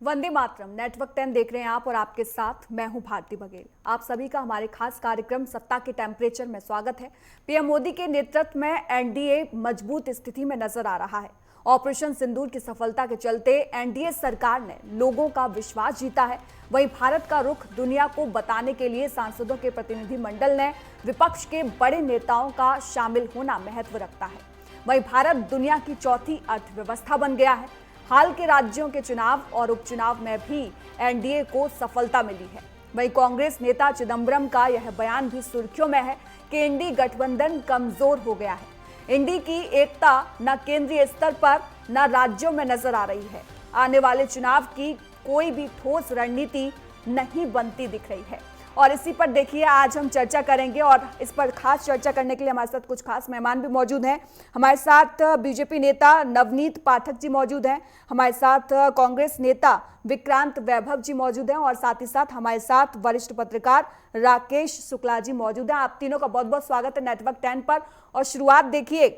Vande Mataram. Network 10 देख रहे हैं आप और आपके साथ मैं हूं भारती बघेल। आप सभी का हमारे खास कार्यक्रम सत्ता के टेम्परेचर में स्वागत है। पीएम मोदी के नेतृत्व में एनडीए मजबूत स्थिति में नजर आ रहा है। ऑपरेशन सिंदूर की सफलता के चलते एनडीए सरकार ने लोगों का विश्वास जीता है। वहीं भारत का रुख दुनिया को बताने के लिए सांसदों के प्रतिनिधिमंडल ने विपक्ष के बड़े नेताओं का शामिल होना महत्व रखता है। वहीं भारत दुनिया की चौथी अर्थव्यवस्था बन गया है। हाल के राज्यों के चुनाव और उपचुनाव में भी एनडीए को सफलता मिली है। वहीं कांग्रेस नेता चिदंबरम का यह बयान भी सुर्खियों में है कि इंडी गठबंधन कमजोर हो गया है। इंडी की एकता न केंद्रीय स्तर पर न राज्यों में नजर आ रही है। आने वाले चुनाव की कोई भी ठोस रणनीति नहीं बनती दिख रही है। और इसी पर देखिए आज हम चर्चा करेंगे और इस पर खास चर्चा करने के लिए हमारे साथ कुछ खास मेहमान भी मौजूद हैं। हमारे साथ बीजेपी नेता नवनीत पाठक जी मौजूद हैं, हमारे साथ कांग्रेस नेता विक्रांत वैभव जी मौजूद हैं और साथ ही साथ हमारे साथ वरिष्ठ पत्रकार राकेश शुक्ला जी मौजूद हैं। आप तीनों का बहुत बहुत स्वागत है नेटवर्क 10 पर। और शुरुआत देखिए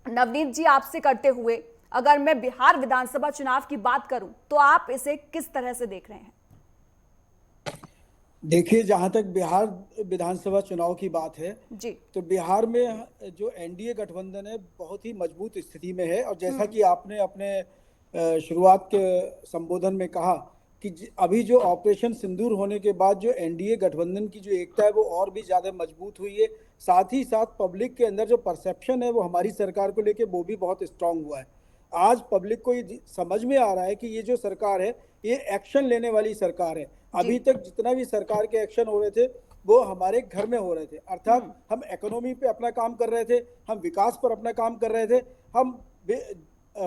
नवनीत जी आपसे करते हुए, अगर मैं बिहार विधानसभा चुनाव की बात करूं तो आप इसे किस तरह से देख रहे हैं? देखिए, जहां तक बिहार विधानसभा चुनाव की बात है जी तो बिहार में जो एनडीए गठबंधन है बहुत ही मजबूत स्थिति में है। और जैसा कि आपने अपने शुरुआत के संबोधन में कहा कि अभी जो ऑपरेशन सिंदूर होने के बाद जो एनडीए गठबंधन की जो एकता है वो और भी ज़्यादा मजबूत हुई है। साथ ही साथ पब्लिक के अंदर जो परसेप्शन है वो हमारी सरकार को लेके वो भी बहुत स्ट्रांग हुआ है। आज पब्लिक को ये समझ में आ रहा है कि ये जो सरकार है ये एक्शन लेने वाली सरकार है। अभी तक जितना भी सरकार के एक्शन हो रहे थे वो हमारे घर में हो रहे थे, अर्थात हम इकोनॉमी पे अपना काम कर रहे थे, हम विकास पर अपना काम कर रहे थे, हम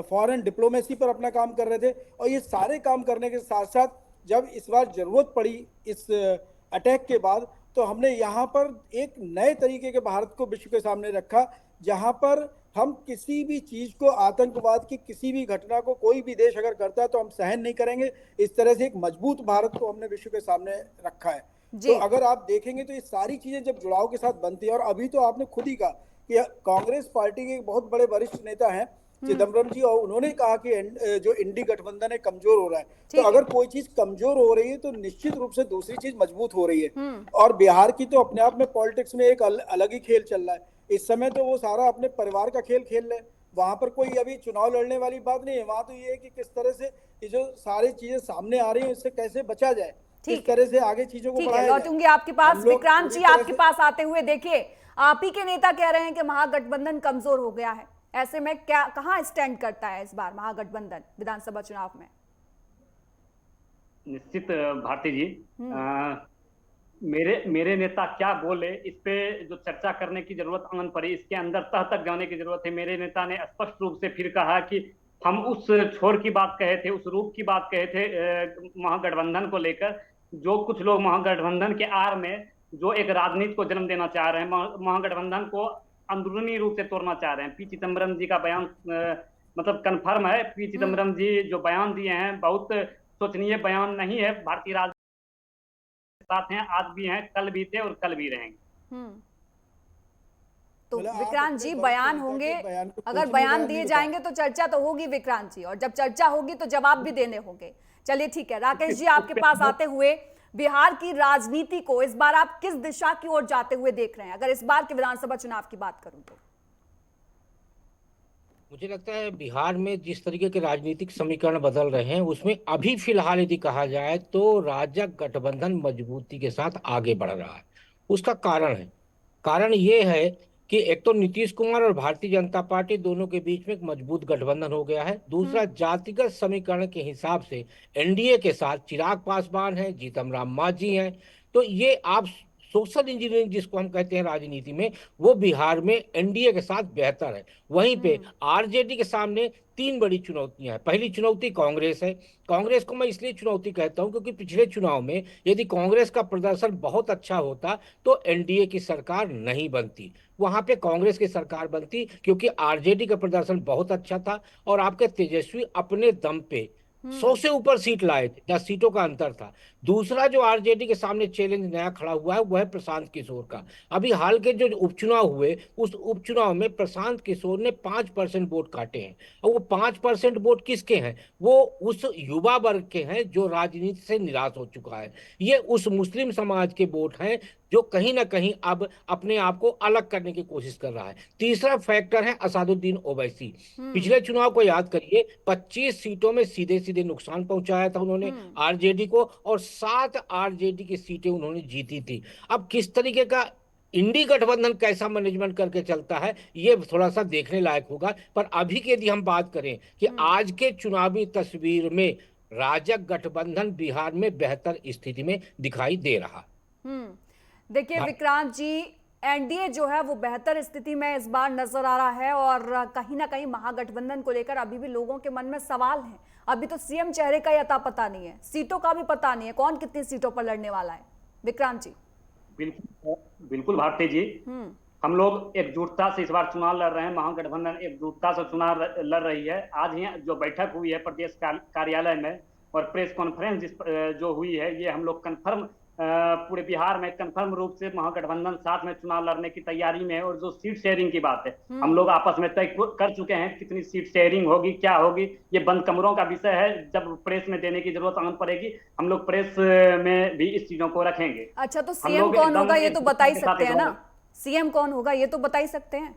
फॉरेन डिप्लोमेसी पर अपना काम कर रहे थे। और ये सारे काम करने के साथ साथ जब इस बार जरूरत पड़ी इस अटैक के बाद तो हमने यहाँ पर एक नए तरीके के भारत को विश्व के सामने रखा, जहाँ पर हम किसी भी चीज को, आतंकवाद की किसी भी घटना को कोई भी देश अगर करता है तो हम सहन नहीं करेंगे। इस तरह से एक मजबूत भारत को हमने विश्व के सामने रखा है। तो अगर आप देखेंगे तो ये सारी चीजें जब जुड़ाव के साथ बनती है, और अभी तो आपने खुद ही कहा कि कांग्रेस पार्टी के बहुत बड़े वरिष्ठ नेता हैं चिदम्बरम जी, और उन्होंने कहा कि जो इंडी गठबंधन है कमजोर हो रहा है। तो अगर कोई चीज कमजोर हो रही है तो निश्चित रूप से दूसरी चीज मजबूत हो रही है। और बिहार की तो अपने आप में पॉलिटिक्स में एक अलग ही खेल चल रहा है इस समय। तो वो सारा अपने परिवार का खेल खेल रहे हैं, वहां पर कोई अभी चुनाव लड़ने वाली बात नहीं है। वहां तो ये है कि किस तरह से ये जो सारी चीजें सामने आ रही है इससे कैसे बचा जाए, किस तरह से आगे चीजों को बढ़ाया जाए। लौटूंगी आपके पास। विक्रांत जी आपके पास आते हुए, देखिए आप ही के नेता कह रहे हैं कि महागठबंधन कमजोर हो गया है। ऐसे में क्या, कहां स्टैंड करता है इस बार महागठबंधन विधानसभा चुनाव में? निश्चित भारती जी, मेरे नेता क्या बोले इस पे जो चर्चा करने की जरूरत आन पड़ी, इसके अंदर तह तक जाने की जरूरत है। मेरे नेता ने स्पष्ट रूप से फिर कहा कि हम उस छोर की बात कहे थे, उस रूप की बात कहे थे महागठबंधन को लेकर। जो कुछ लोग महागठबंधन के आड़ में जो एक राजनीति को जन्म देना चाह रहे हैं, महागठबंधन को अंदरूनी रूप से तोड़ना चाह रहे हैं। पी चिदम्बरम जी का बयान मतलब कन्फर्म है। पी चिदम्बरम जी जो बयान दिए हैं बहुत सोचनीय बयान नहीं है। भारतीय राजनीति साथ हैं, आज भी हैं, कल भी थे और कल भी रहेंगे। तो विक्रांत जी बयान होंगे, अगर बयान दिए जाएंगे तो चर्चा तो होगी विक्रांत जी, और जब चर्चा होगी तो जवाब भी देने होंगे। चलिए ठीक है, राकेश जी आपके पास आते हुए, बिहार की राजनीति को इस बार आप किस दिशा की ओर जाते हुए देख रहे हैं, अगर इस बार के विधानसभा चुनाव की बात करूं तो? मुझे लगता है बिहार में जिस तरीके के राजनीतिक समीकरण बदल रहे हैं उसमें अभी फिलहाल यदि कहा जाए तो राजग गठबंधन मजबूती के साथ आगे बढ़ रहा है। उसका कारण ये है कि एक तो नीतीश कुमार और भारतीय जनता पार्टी दोनों के बीच में एक मजबूत गठबंधन हो गया है। दूसरा, जातिगत समीकरण के हिसाब से एनडीए के साथ चिराग पासवान है, जीतन राम मांझी हैं। तो ये आप सोशल इंजीनियरिंग जिसको हम कहते हैं राजनीति में, वो बिहार में एनडीए के साथ बेहतर है। वहीं पे आरजेडी के सामने तीन बड़ी चुनौतियां हैं। पहली चुनौती कांग्रेस है। कांग्रेस को मैं इसलिए चुनौती कहता हूं क्योंकि पिछले चुनाव में यदि कांग्रेस का प्रदर्शन बहुत अच्छा होता तो एनडीए की सरकार नहीं बनती, वहां पे कांग्रेस की सरकार बनती, क्योंकि आरजेडी का प्रदर्शन बहुत अच्छा था और आपके तेजस्वी अपने दम पे 100 से ऊपर सीट लाए थे, 10 सीटों का अंतर था। दूसरा जो आरजेडी के सामने चैलेंज नया खड़ा हुआ है वो है प्रशांत किशोर का। अभी हाल के जो उपचुनाव हुए उस उपचुनाव में प्रशांत किशोर ने 5% वोट काटे हैं, और वो 5% वोट किसके हैं? वो उस युवा वर्ग के हैं जो राजनीति से निराश हो चुका है। ये उस मुस्लिम समाज के वोट हैं जो कहीं ना कहीं अब अपने आप को अलग करने की कोशिश कर रहा है। तीसरा फैक्टर है असदुद्दीन ओवैसी। पिछले चुनाव को याद करिए, 25 सीटों में सीधे सीधे नुकसान पहुंचाया था उन्होंने आरजेडी को, और 7 आरजेडी की सीटें उन्होंने जीती थी। अब किस तरीके का इंडी गठबंधन कैसा मैनेजमेंट करके चलता है ये थोड़ा सा देखने लायक होगा। पर अभी की यदि हम बात करें कि आज के चुनावी तस्वीर में राजग गठबंधन बिहार में बेहतर स्थिति में दिखाई दे रहा। देखिए विक्रांत जी, एनडीए जो है वो बेहतर स्थिति में इस बार नजर आ रहा है, और कहीं ना कहीं महागठबंधन को लेकर अभी भी लोगों के मन में सवाल हैं। अभी तो सीएम चेहरे का ही अता पता नहीं है, सीटों का भी पता नहीं है, कौन कितनी सीटों पर लड़ने वाला है। विक्रांत जी। बिल्कुल बिल्कुल भारती जी, हम लोग एकजुटता से इस बार चुनाव लड़ रहे हैं। महागठबंधन एकजुटता से चुनाव लड़ रही है। आज ही जो बैठक हुई है प्रदेश कार्यालय में और प्रेस कॉन्फ्रेंस जो हुई है, ये हम लोग कन्फर्म पूरे बिहार में कन्फर्म रूप से महागठबंधन साथ में चुनाव लड़ने की तैयारी में है। और जो सीट शेयरिंग की बात है, हम लोग आपस में तय कर चुके हैं कितनी सीट शेयरिंग होगी, क्या होगी। ये बंद कमरों का विषय है, जब प्रेस में देने की जरूरत आन पड़ेगी हम लोग प्रेस में भी इस चीजों को रखेंगे। अच्छा, तो सीएम कौन होगा ये तो बता ही सकते हैं ना? सीएम कौन होगा ये तो बता ही सकते हैं।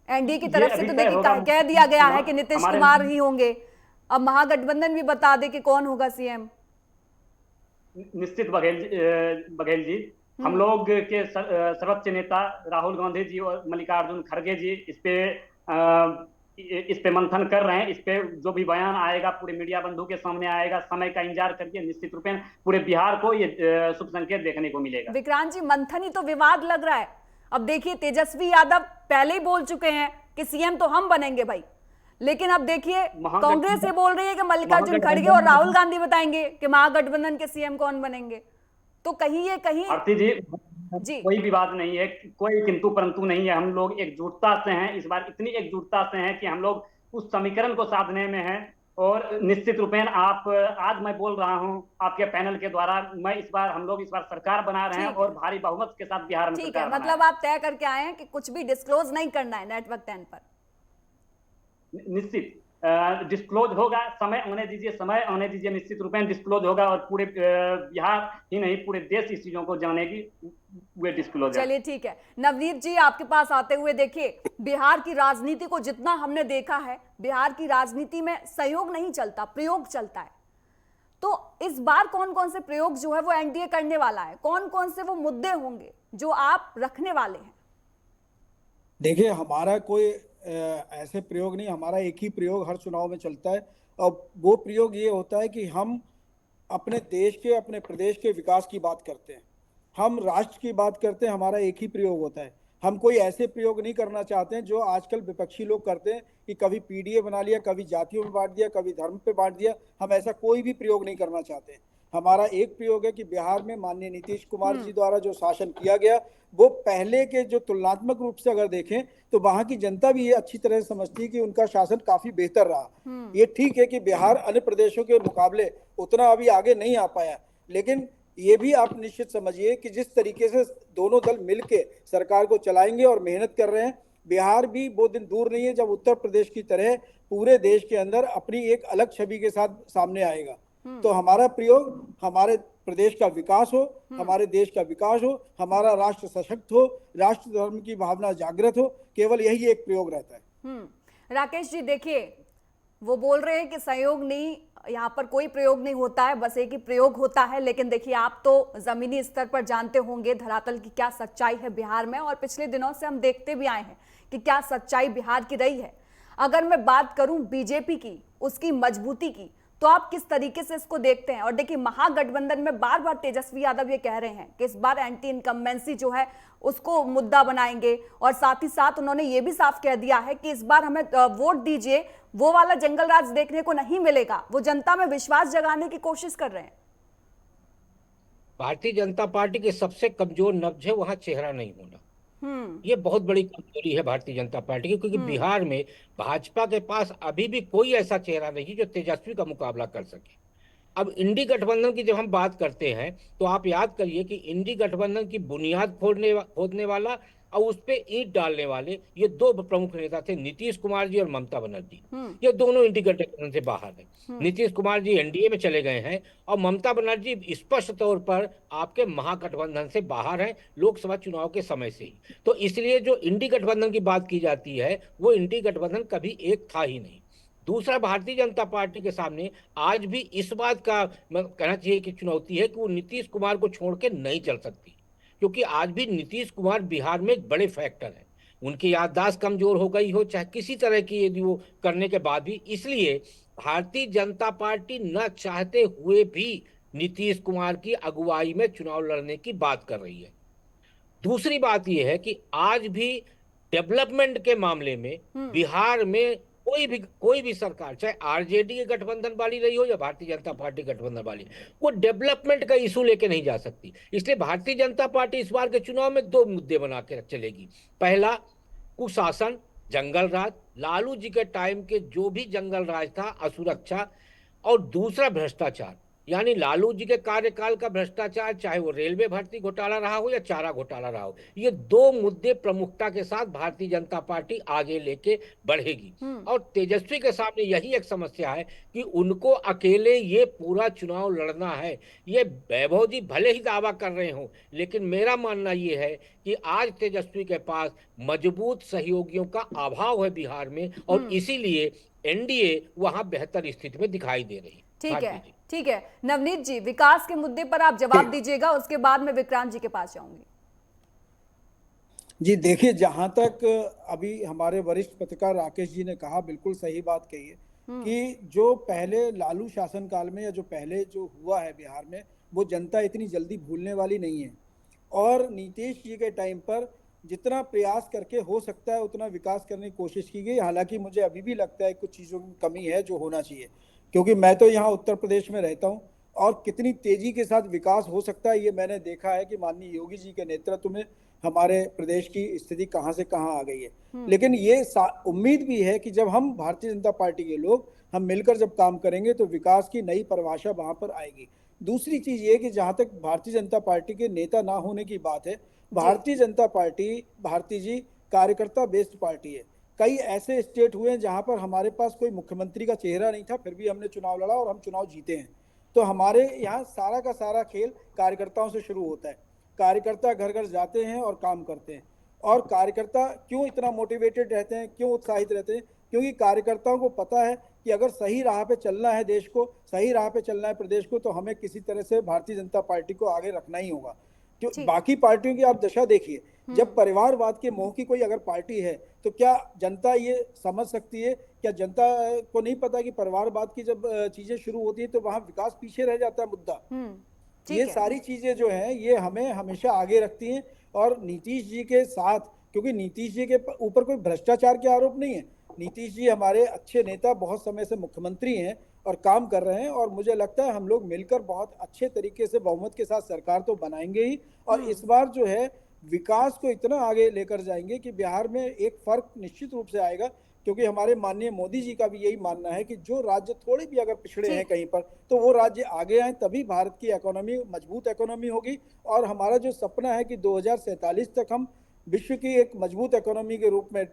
एनडीए की तरफ से तो देखिए कह दिया गया है कि नीतीश कुमार ही होंगे। अब महागठबंधन भी बता दे कि कौन होगा सीएम। निश्चित बघेल जी, हम लोग के सर्वोच्च नेता राहुल गांधी जी और मल्लिकार्जुन खड़गे जी इस पे मंथन कर रहे हैं। इस पे जो भी बयान आएगा पूरे मीडिया बंधु के सामने आएगा। समय का इंतजार करके निश्चित रूप में पूरे बिहार को ये शुभ संकेत देखने को मिलेगा। विक्रांत जी, मंथन ही तो विवाद लग रहा है। अब देखिए तेजस्वी यादव पहले ही बोल चुके हैं कि सीएम तो हम बनेंगे भाई, लेकिन अब देखिए कांग्रेस ये बोल रही है कि मल्लिकार्जुन खड़गे और राहुल गांधी बताएंगे कि महागठबंधन के सीएम कौन बनेंगे। तो कहीं ये कहीं भारती जी कोई विवाद नहीं है, कोई किंतु परंतु नहीं है। हम लोग एकजुटता से हैं, इस बार इतनी एकजुटता से हैं कि हम लोग उस समीकरण को साधने में हैं। और निश्चित रूपेण आज मैं बोल रहा हूं आपके पैनल के द्वारा, हम लोग इस बार सरकार बना रहे हैं और भारी बहुमत के साथ बिहार में ठीक है। मतलब आप तय करके आए हैं कि कुछ भी डिस्क्लोज नहीं करना है नेटवर्क 10 पर। निश्चित डिस्क्लोज होगा, समय आने दीजिए, निश्चित रूप में डिस्क्लोज होगा। और पूरे बिहार ही नहीं पूरे देश इस चीजों को जानेगी, वे डिस्क्लोज। चलिए ठीक है। नवनीत जी आपके पास आते हुए, देखिए बिहार की राजनीति को जितना हमने देखा है, बिहार की राजनीति में सहयोग नहीं चलता, प्रयोग चलता है। तो इस बार कौन कौन से प्रयोग जो है वो एनडीए करने वाला है, कौन कौन से वो मुद्दे होंगे जो आप रखने वाले हैं? देखिए, हमारा कोई ऐसे प्रयोग नहीं, हमारा एक ही प्रयोग हर चुनाव में चलता है। और वो प्रयोग ये होता है कि हम अपने देश के, अपने प्रदेश के विकास की बात करते हैं, हम राष्ट्र की बात करते हैं। हमारा एक ही प्रयोग होता है। हम कोई ऐसे प्रयोग नहीं करना चाहते हैं जो आजकल विपक्षी लोग करते हैं कि कभी पीडीए बना लिया, कभी जातियों में बांट दिया, कभी धर्म पे बांट दिया। हम ऐसा कोई भी प्रयोग नहीं करना चाहते हैं। हमारा एक प्रयोग है कि बिहार में माननीय नीतीश कुमार जी द्वारा जो शासन किया गया, वो पहले के जो तुलनात्मक रूप से अगर देखें तो वहां की जनता भी ये अच्छी तरह से समझती है कि उनका शासन काफी बेहतर रहा। ये ठीक है कि बिहार अन्य प्रदेशों के मुकाबले उतना अभी आगे नहीं आ पाया, लेकिन ये भी आप निश्चित समझिए कि जिस तरीके से दोनों दल मिलके सरकार को चलाएंगे और मेहनत कर रहे हैं, बिहार भी वो दिन दूर नहीं है जब उत्तर प्रदेश की तरह पूरे देश के अंदर अपनी एक अलग छवि के साथ सामने आएगा। तो हमारा प्रयोग हमारे प्रदेश का विकास हो, हमारे देश का विकास हो, हमारा राष्ट्र सशक्त हो, राष्ट्र धर्म की भावना जागृत हो, केवल यही एक प्रयोग रहता है। राकेश जी, देखिए वो बोल रहे हैं कि सहयोग नहीं, यहाँ पर कोई प्रयोग नहीं होता है, बस एक ही प्रयोग होता है। लेकिन देखिए आप तो जमीनी स्तर पर जानते होंगे धरातल की क्या सच्चाई है बिहार में, और पिछले दिनों से हम देखते भी आए हैं कि क्या सच्चाई बिहार की रही है। अगर मैं बात करूं बीजेपी की, उसकी मजबूती की, तो आप किस तरीके से इसको देखते हैं? और देखिए महागठबंधन में बार बार तेजस्वी यादव ये कह रहे हैं कि इस बार एंटी इनकम्बेंसी जो है उसको मुद्दा बनाएंगे, और साथ ही साथ उन्होंने ये भी साफ कह दिया है कि इस बार हमें वोट दीजिए, वो वाला जंगल राज देखने को नहीं मिलेगा। वो जनता में विश्वास जगाने की कोशिश कर रहे हैं। भारतीय जनता पार्टी के सबसे कमजोर नब्ज है वहां चेहरा नहीं होना। ये बहुत बड़ी कमजोरी है भारतीय जनता पार्टी की, क्योंकि बिहार में भाजपा के पास अभी भी कोई ऐसा चेहरा नहीं जो तेजस्वी का मुकाबला कर सके। अब इंडी गठबंधन की जब हम बात करते हैं तो आप याद करिए कि इंडी गठबंधन की बुनियाद खोदने वाला और उस पे ईंट डालने वाले ये दो प्रमुख नेता थे, नीतीश कुमार जी और ममता बनर्जी। ये दोनों इंडी गठबंधन से बाहर हैं। नीतीश कुमार जी एनडीए में चले गए हैं और ममता बनर्जी स्पष्ट तौर पर आपके महागठबंधन से बाहर हैं, लोकसभा चुनाव के समय से ही। तो इसलिए जो इंडी गठबंधन की बात की जाती है वो इंडी गठबंधन कभी एक था ही नहीं। दूसरा, भारतीय जनता पार्टी के सामने आज भी इस बात का कहना चाहिए कि चुनौती है कि वो नीतीश कुमार को छोड़ के नहीं चल सकती, क्योंकि आज भी नीतीश कुमार बिहार में एक बड़े फैक्टर हैं। उनकी याददाश्त कमजोर हो गई हो चाहे किसी तरह की यदि वो करने के बाद भी, इसलिए भारतीय जनता पार्टी न चाहते हुए भी नीतीश कुमार की अगुवाई में चुनाव लड़ने की बात कर रही है। दूसरी बात यह है कि आज भी डेवलपमेंट के मामले में बिहार में कोई भी सरकार, चाहे आरजेडी के गठबंधन वाली रही हो या भारतीय जनता पार्टी गठबंधन वाली, वो डेवलपमेंट का इशू लेके नहीं जा सकती। इसलिए भारतीय जनता पार्टी इस बार के चुनाव में दो मुद्दे बना के चलेगी। पहला, कुशासन, जंगल राज, लालू जी के टाइम के जो भी जंगल राज था, असुरक्षा, और दूसरा भ्रष्टाचार, यानी लालू जी के कार्यकाल का भ्रष्टाचार, चाहे वो रेलवे भर्ती घोटाला रहा हो या चारा घोटाला रहा हो। ये दो मुद्दे प्रमुखता के साथ भारतीय जनता पार्टी आगे लेके बढ़ेगी। और तेजस्वी के सामने यही एक समस्या है कि उनको अकेले ये पूरा चुनाव लड़ना है। ये वैभव जी भले ही दावा कर रहे हो, लेकिन मेरा मानना ये है कि आज तेजस्वी के पास मजबूत सहयोगियों का अभाव है बिहार में, और इसीलिए एनडीए वहां बेहतर स्थिति में दिखाई दे रही है। ठीक है नवनीत जी, विकास के मुद्दे पर आप जवाब दीजिएगा, उसके बाद मैं विक्रांत जी के पास जाऊंगी। जी देखिए, जहां तक अभी हमारे वरिष्ठ पत्रकार राकेश जी ने कहा, बिल्कुल सही बात कही है कि जो पहले लालू शासनकाल में या जो पहले जो हुआ है बिहार में, वो जनता इतनी जल्दी भूलने वाली नहीं है। और नीतीश जी के टाइम पर जितना प्रयास करके हो सकता है उतना विकास करने की कोशिश की गई। हालांकि मुझे अभी भी लगता है कुछ चीज़ों की कमी है जो होना चाहिए, क्योंकि मैं तो यहाँ उत्तर प्रदेश में रहता हूँ और कितनी तेजी के साथ विकास हो सकता है ये मैंने देखा है कि माननीय योगी जी के नेतृत्व में हमारे प्रदेश की स्थिति कहाँ से कहाँ आ गई है। लेकिन ये उम्मीद भी है कि जब हम भारतीय जनता पार्टी के लोग हम मिलकर जब काम करेंगे तो विकास की नई परिभाषा वहां पर आएगी। दूसरी चीज ये कि जहां तक भारतीय जनता पार्टी के नेता ना होने की बात है, भारतीय जनता पार्टी, भारती जी कार्यकर्ता बेस्ड पार्टी है। कई ऐसे स्टेट हुए हैं जहां पर हमारे पास कोई मुख्यमंत्री का चेहरा नहीं था, फिर भी हमने चुनाव लड़ा और हम चुनाव जीते हैं। तो हमारे यहाँ सारा का सारा खेल कार्यकर्ताओं से शुरू होता है। कार्यकर्ता घर घर जाते हैं और काम करते हैं। और कार्यकर्ता क्यों इतना मोटिवेटेड रहते हैं, क्यों उत्साहित रहते हैं? क्योंकि कार्यकर्ताओं को पता है कि अगर सही राह पे चलना है देश को, सही राह पे चलना है प्रदेश को, तो हमें किसी तरह से भारतीय जनता पार्टी को आगे रखना ही होगा। क्यों बाकी पार्टियों की आप दशा देखिए, जब परिवारवाद के मोह की कोई अगर पार्टी है तो क्या जनता ये समझ सकती है? क्या जनता को नहीं पता कि परिवारवाद की जब चीजें शुरू होती है तो वहां विकास पीछे रह जाता है मुद्दा। ये सारी चीजें जो हैं ये हमें हमेशा आगे रखती हैं। और नीतीश जी के साथ, क्योंकि नीतीश जी के ऊपर कोई भ्रष्टाचार के आरोप नहीं है, नीतीश जी हमारे अच्छे नेता, बहुत समय से मुख्यमंत्री हैं और काम कर रहे हैं। और मुझे लगता है हम लोग मिलकर बहुत अच्छे तरीके से बहुमत के साथ सरकार तो बनाएंगे ही, और इस बार जो है विकास को इतना आगे लेकर जाएंगे कि बिहार में एक फर्क निश्चित रूप से आएगा। क्योंकि हमारे माननीय मोदी जी का भी यही मानना है कि जो राज्य थोड़े भी अगर पिछड़े हैं कहीं पर, तो वो राज्य आगे आए, तभी भारत की इकोनॉमी मजबूत इकोनॉमी होगी। और हमारा जो सपना है कि 2047 तक हम विश्व की एक मजबूत इकोनॉमी के रूप में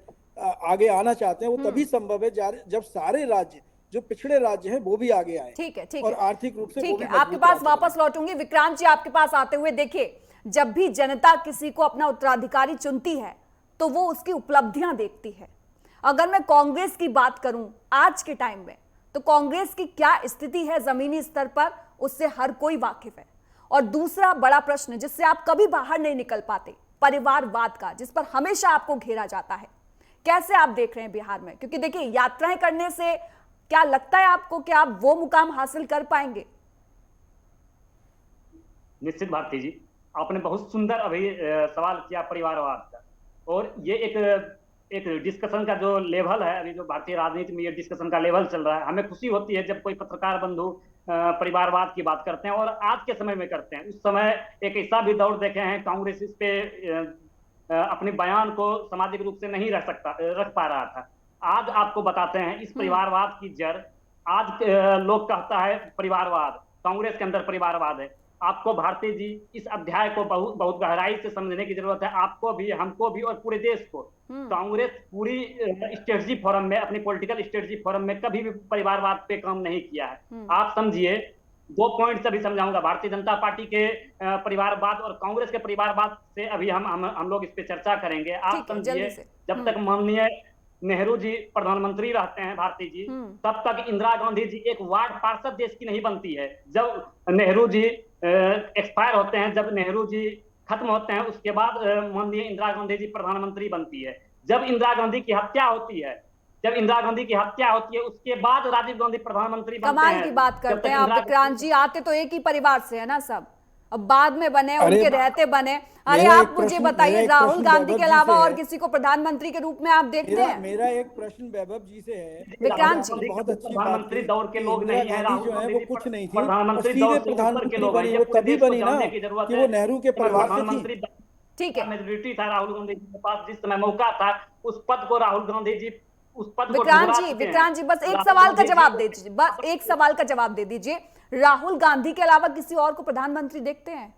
आगे आना चाहते हैं, वो तभी संभव है जब सारे राज्य, जो पिछड़े राज्य हैं, वो भी आगे आए। ठीक है और आर्थिक रूप से वो भी आपके पास वापस लौटूंगी। विक्रांत जी, आपके पास आते हुए, देखिए, जब भी जनता किसी को अपना उत्तराधिकारी चुनती है तो वो उसकी उपलब्धियां देखती है। अगर मैं कांग्रेस की बात करूं आज के टाइम में, तो कांग्रेस की क्या स्थिति है जमीनी स्तर पर, उससे हर कोई वाकिफ है। और दूसरा बड़ा प्रश्न जिससे आप कभी बाहर नहीं निकल पाते, परिवारवाद का, जिस पर हमेशा आपको घेरा जाता है, कैसे आप देख रहे हैं बिहार में? क्योंकि देखिए, यात्राएं करने से क्या लगता है आपको कि आप वो मुकाम हासिल कर पाएंगे? निश्चित भारती जी, आपने बहुत सुंदर अभी सवाल किया परिवारवाद का। और ये एक डिस्कशन का जो लेवल है, अभी जो भारतीय राजनीति में ये डिस्कशन का लेवल चल रहा है, हमें खुशी होती है जब कोई पत्रकार बंधु परिवारवाद की बात करते हैं, और आज के समय में करते हैं। उस समय एक ऐसा भी दौर देखे हैं, कांग्रेस इस पे अपने बयान को सामाजिक रूप से नहीं रख पा रहा था। आज आपको बताते हैं इस परिवारवाद की जड़। आज लोग कहता है परिवारवाद, कांग्रेस के अंदर परिवारवाद है। आपको भारती जी इस अध्याय को बहुत बहुत गहराई से समझने की जरूरत है, आपको भी, हमको भी और पूरे देश को। कांग्रेस पूरी स्ट्रेटजी फोरम में, अपनी पॉलिटिकल स्ट्रेटजी फोरम में कभी भी परिवारवाद पे काम नहीं किया है। आप समझिए, 2 पॉइंट अभी समझाऊंगा। भारतीय जनता पार्टी के परिवारवाद और कांग्रेस के परिवारवाद से अभी हम लोग इस पे चर्चा करेंगे। आप समझिए, जब तक माननीय नेहरू जी प्रधानमंत्री रहते हैं, भारती जी, तब तक इंदिरा गांधी जी एक वार्ड पार्षद देश की नहीं बनती है। जब नेहरू जी एक्सपायर होते हैं, जब नेहरू जी खत्म होते हैं, उसके बाद माननीय इंदिरा गांधी जी प्रधानमंत्री बनती है। जब इंदिरा गांधी की हत्या होती है, उसके बाद राजीव गांधी प्रधानमंत्री बनते हैं। कमाल की बात करते हैं आप विक्रांत जी, आते तो एक ही परिवार से है ना सब, अब बाद में बने, उनके रहते बने। अरे आप मुझे बताइए, राहुल गांधी के अलावा और किसी को प्रधानमंत्री के रूप में आप देखते हैं? मेरा एक प्रश्न वैभव जी से है। विक्रांत जी, बहुत अच्छी प्रधानमंत्री दौर के लोग नहीं है, राहुल जो है वो कुछ नहीं थी, प्रधानमंत्री सीधे प्रधानमंत्री बनी। वो तभी बनी ना कि वो नेहरू के परिवार से थी। ठीक है, मेजोरिटी था राहुल गांधी जी के पास, जिस समय मौका था उस पद को राहुल गांधी जी विक्रांत जी बस एक सवाल का जवाब दे दीजिए, बस एक सवाल का जवाब दे दीजिए। राहुल गांधी के अलावा किसी और को प्रधानमंत्री देखते हैं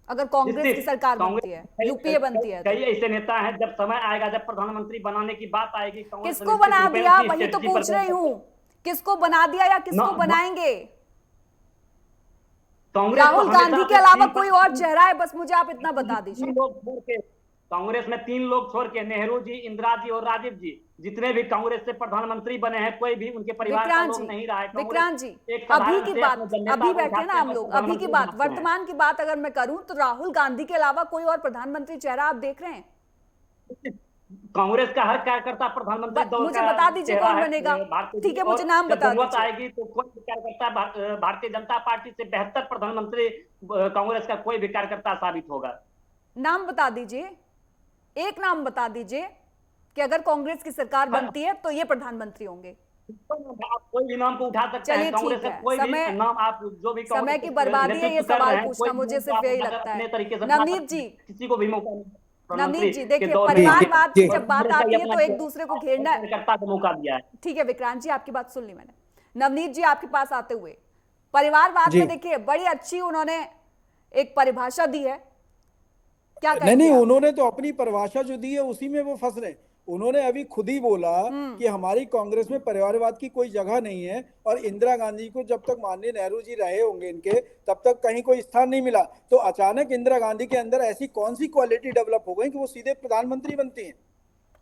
अगर कांग्रेस की सरकार बनती है, यूपीए बनती है? कई ऐसे नेता हैं, जब समय आएगा, जब प्रधानमंत्री बनाने की बात आएगी, किसको बना दिया, वही तो पूछ रही हूँ, किसको बना दिया या किसको बनाएंगे? राहुल गांधी के अलावा कोई और चेहरा है, बस मुझे आप इतना बता दीजिए। कांग्रेस में 3 लोग छोड़ के, नेहरू जी, इंदिरा जी और राजीव जी, जितने भी कांग्रेस से प्रधानमंत्री बने हैं, कोई भी उनके परिवार का लोग नहीं रहा है। विक्रांत जी, अभी की बात, अभी बैठे ना हम लोग, अभी की बात, वर्तमान की बात अगर मैं करूं तो राहुल गांधी के अलावा कोई और प्रधानमंत्री चेहरा आप देख रहे हैं? कांग्रेस का हर कार्यकर्ता प्रधानमंत्री दौर मुझे बता दीजिए कौन बनेगा। ठीक है, मुझे नाम बता दीजिए। आएगी तो कोई कार्यकर्ता भारतीय जनता पार्टी से बेहतर प्रधानमंत्री कांग्रेस का कोई भी कार्यकर्ता साबित होगा। नाम बता दीजिए, एक नाम बता दीजिए कि अगर कांग्रेस की सरकार बनती है तो ये प्रधानमंत्री होंगे। आप कोई भी नाम को उठा सकते हैं, कांग्रेस का कोई भी नाम, आप जो भी समय की बर्बादी है ये सवाल पूछना, मुझे सिर्फ यही लगता है। नवनीत जी, किसी को भी मौका, नवनीत जी देखिए, परिवारवाद की जब बात आती है तो एक दूसरे को घेरना मौका दिया है। ठीक है विक्रांत जी, आपकी बात सुन ली मैंने। नवनीत जी, आपके पास आते हुए, परिवारवाद में देखिए बड़ी अच्छी उन्होंने एक परिभाषा दी है, क्या नहीं, उन्होंने तो अपनी परिभाषा जो दी है उसी में वो फंस रहे। उन्होंने अभी खुद ही बोला कि हमारी कांग्रेस में परिवारवाद की कोई जगह नहीं है, और इंदिरा गांधी को जब तक माननीय नेहरू जी रहे होंगे इनके, तब तक कहीं कोई स्थान नहीं मिला। तो अचानक इंदिरा गांधी के अंदर ऐसी कौन सी क्वालिटी डेवलप हो गई कि वो सीधे प्रधानमंत्री बनती हैं?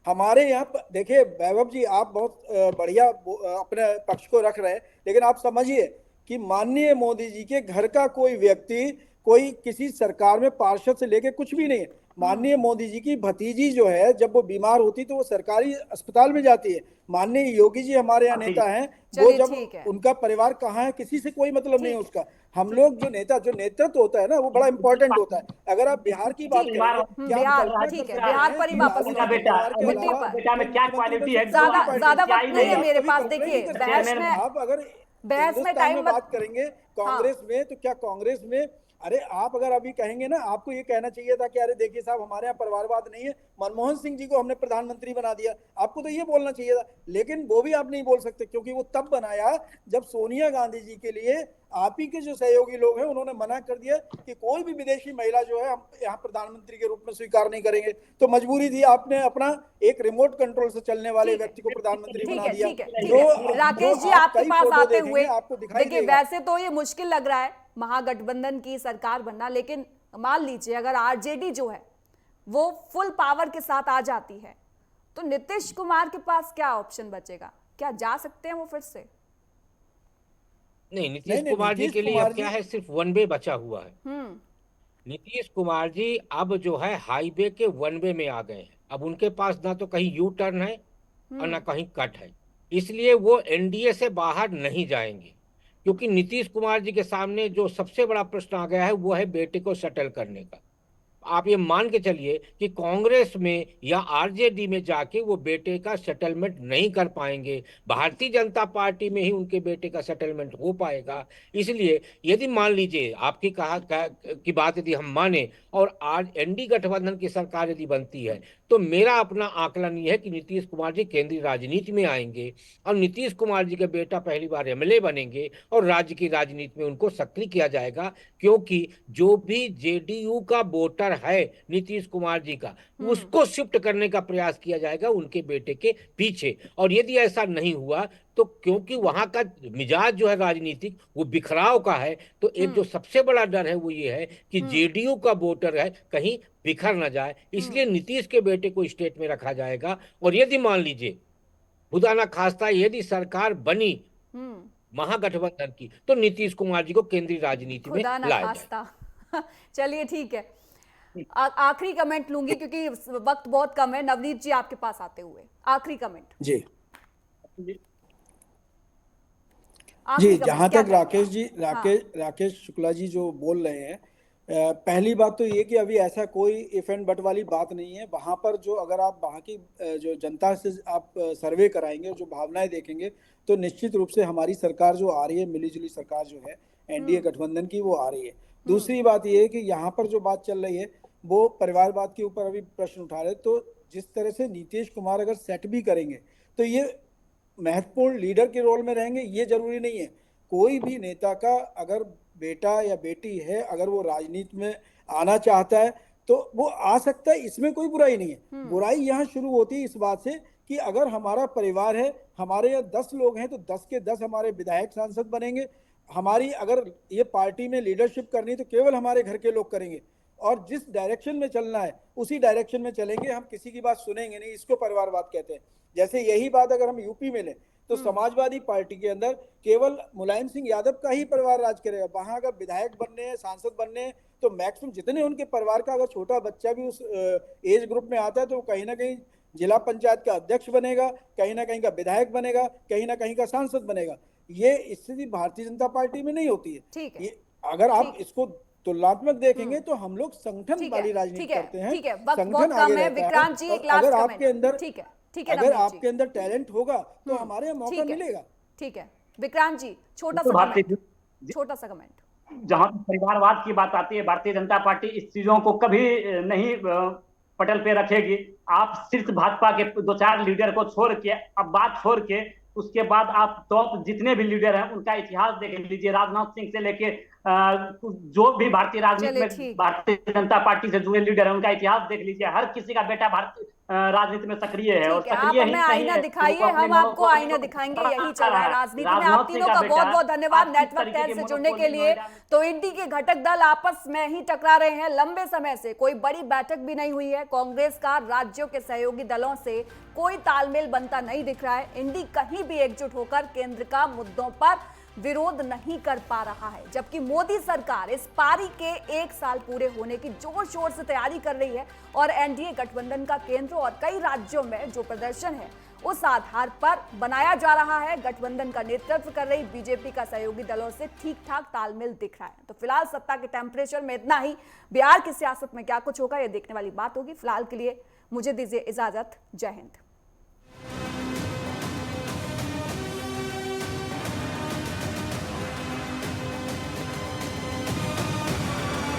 हमारे यहाँ देखिए वैभव जी, आप बहुत बढ़िया अपने पक्ष को रख रहे हैं, लेकिन आप समझिए कि माननीय मोदी जी के घर का कोई व्यक्ति, कोई किसी सरकार में पार्षद से लेके कुछ भी नहीं है। माननीय मोदी जी की भतीजी जो है, जब वो बीमार होती तो वो सरकारी अस्पताल में जाती है। माननीय योगी जी हमारे यहाँ नेता हैं, वो जब उनका परिवार कहाँ है किसी से कोई मतलब नहीं है उसका। हम लोग जो नेतृत्व होता है ना, वो बड़ा इंपॉर्टेंट होता है। अगर आप बिहार की बात करें, बिहार पर ही वापस बेटा में क्या क्वालिटी है, ज्यादा वक्त नहीं है मेरे पास। देखिए बहस में टाइम बात करेंगे कांग्रेस में, तो क्या कांग्रेस में, अरे आप अगर अभी कहेंगे ना, आपको ये कहना चाहिए था कि अरे देखिए साहब, हमारे यहाँ परिवारवाद नहीं है, मनमोहन सिंह जी को हमने प्रधानमंत्री बना दिया, आपको तो ये बोलना चाहिए था। लेकिन वो भी आप नहीं बोल सकते, क्योंकि वो तब बनाया जब सोनिया गांधी जी के लिए आप ही के जो सहयोगी लोग हैं उन्होंने मना कर दिया कि कोई भी विदेशी महिला जो है हम यहाँ प्रधानमंत्री के रूप में स्वीकार नहीं करेंगे। तो मजबूरी थी, आपने अपना एक रिमोट कंट्रोल से चलने वाले व्यक्ति को प्रधानमंत्री बना दिया। जो राकेश जी आपके पास आते हुए, देखिए वैसे तो ये मुश्किल लग रहा है महागठबंधन की सरकार बनना, लेकिन मान लीजिए अगर आरजेडी जो है वो फुल पावर के साथ आ जाती है तो नीतीश कुमार के पास क्या ऑप्शन बचेगा? क्या जा सकते हैं वो फिर से? नहीं, नीतीश कुमार जी के लिए अब क्या है, सिर्फ वन वे बचा हुआ है। नीतीश कुमार जी अब जो है हाईवे के वन वे में आ गए हैं। अब उनके पास ना तो कहीं यू टर्न है और ना कहीं कट है, इसलिए वो एनडीए से बाहर नहीं जाएंगे। क्योंकि नीतीश कुमार जी के सामने जो सबसे बड़ा प्रश्न आ गया है वो है बेटे को सेटल करने का। आप ये मान के चलिए कि कांग्रेस में या आरजेडी में जाके वो बेटे का सेटलमेंट नहीं कर पाएंगे, भारतीय जनता पार्टी में ही उनके बेटे का सेटलमेंट हो पाएगा। इसलिए यदि मान लीजिए आपकी की बात यदि हम माने और आज एनडी गठबंधन की सरकार यदि बनती है, तो मेरा अपना आकलन यह है कि नीतीश कुमार जी केंद्रीय राजनीति में आएंगे और नीतीश कुमार जी के बेटा पहली बार एमएलए बनेंगे और राज्य की राजनीति में उनको सक्रिय किया जाएगा, क्योंकि जो भी जेडीयू का वोटर है नीतीश कुमार जी का, उसको शिफ्ट करने का प्रयास किया जाएगा उनके बेटे के पीछे। और यदि ऐसा नहीं हुआ तो क्योंकि वहां का मिजाज जो है राजनीतिक वो बिखराव का है, तो एक जो सबसे बड़ा डर है वो ये है कि जेडीयू का वोटर है कहीं बिखर ना जाए, इसलिए नीतीश के बेटे को स्टेट में रखा जाएगा। और यदि मान लीजिए खुदा ना खास्ता यदि सरकार बनी महागठबंधन की, तो नीतीश कुमार जी को केंद्रीय राजनीति में खुदा ना लाया खास्ता। चलिए ठीक है, आखिरी कमेंट लूंगी क्योंकि वक्त बहुत कम है। नवनीत जी आपके पास आते हुए आखिरी कमेंट। जी आखिरी जी, कमेंट जहां क्या तक कहेंगे? राकेश शुक्ला जी जो बोल रहे हैं, पहली बात तो ये कि अभी ऐसा कोई इफ एंड बट वाली बात नहीं है। वहां पर जो अगर आप वहां की जो जनता से आप सर्वे कराएंगे, जो भावनाएं देखेंगे, तो निश्चित रूप से हमारी सरकार जो आ रही है, मिलीजुली सरकार जो है एनडीए गठबंधन की, वो आ रही है। दूसरी बात ये है कि यहाँ पर जो बात चल रही है वो परिवारवाद के ऊपर अभी प्रश्न उठा रहे, तो जिस तरह से नीतीश कुमार अगर सेट भी करेंगे तो ये महत्वपूर्ण लीडर के रोल में रहेंगे, ये जरूरी नहीं है। कोई भी नेता का अगर बेटा या बेटी है, अगर वो राजनीति में आना चाहता है तो वो आ सकता है, इसमें कोई बुराई नहीं है। बुराई यहाँ शुरू होती है इस बात से कि अगर हमारा परिवार है, हमारे यहाँ 10 लोग हैं, तो 10 के 10 हमारे विधायक सांसद बनेंगे। हमारी अगर ये पार्टी में लीडरशिप करनी तो केवल हमारे घर के लोग करेंगे, और जिस डायरेक्शन में चलना है उसी डायरेक्शन में चलेंगे, हम किसी की बात सुनेंगे नहीं। इसको परिवारवाद कहते हैं। जैसे यही बात अगर हम यूपी में लें तो समाजवादी पार्टी के अंदर केवल मुलायम सिंह यादव का ही परिवार राज करेगा। वहां अगर विधायक बनने हैं, सांसद बनने हैं, तो मैक्सिमम जितने उनके परिवार का अगर छोटा बच्चा भी उस एज ग्रुप में आता है तो कहीं ना कहीं जिला पंचायत का अध्यक्ष बनेगा, कहीं ना कहीं का विधायक बनेगा, कहीं ना कहीं का सांसद बनेगा। ये स्थिति भारतीय जनता पार्टी में नहीं होती है। ठीक है, ये अगर आप इसको तुलनात्मक देखेंगे तो हम लोग संगठन वाली राजनीति करते हैं। ठीक है, वक्त संगठन बहुत आगे कम है। रहता विक्रांत जी, एक लास्ट अगर कमेंट। आपके अंदर ठीक है अगर नवनीत जी। आपके अंदर टैलेंट होगा तो हमारे यहाँ मौका मिलेगा। ठीक है विक्रांत जी, छोटा तो सा भारतीय कमेंट, छोटा सा कमेंट। जहां तक परिवारवाद की बात आती है, भारतीय जनता पार्टी इस चीजों को कभी नहीं पटल पे रखेगी। आप सिर्फ भाजपा के 2-4 लीडर को छोड़ के, अब बात छोड़ के, उसके बाद आप टॉप जितने भी लीडर हैं उनका इतिहास देख लीजिए। राजनाथ सिंह से लेके जो भी भारतीय राजनीति में भारतीय जनता पार्टी से जुड़े लीडर हैं उनका इतिहास देख लीजिए। हर किसी का बेटा भारतीय राजनीति में सक्रिय है। और ठीक है, आप सक्रिय ही हमें नहीं आईना है, दिखाइए, वो अपने हम आपको मनोबल आईना को दिखाएंगे। बढ़ा यही चल रहा है रहा है। राजनीति में। आप राजनाथ तीनों सिंह का का बहुत बेटा बहुत धन्यवाद आप किस नेटवर्क तरीके 10 की से जुड़ने के मोनोपोली लिए। नोएडा में तो इंडी के घटक दल आपस में ही टकरा रहे हैं लंबे समय से, कोई बड़ी बैठक भी नहीं हुई है। कांग्रेस का राज्यों के सहयोगी दलों से कोई तालमेल बनता नहीं दिख रहा है। इंडी कहीं भी एकजुट होकर केंद्र का मुद्दों पर विरोध नहीं कर पा रहा है, जबकि मोदी सरकार इस पारी के 1 साल पूरे होने की जोर शोर से तैयारी कर रही है और एनडीए गठबंधन का केंद्र और कई राज्यों में जो प्रदर्शन है उस आधार पर बनाया जा रहा है। गठबंधन का नेतृत्व कर रही बीजेपी का सहयोगी दलों से ठीक ठाक तालमेल दिख रहा है। तो फिलहाल सत्ता के टेम्परेचर में इतना ही। बिहार की सियासत में क्या कुछ होगा ये देखने वाली बात होगी। फिलहाल के लिए मुझे दीजिए इजाजत। जय हिंद।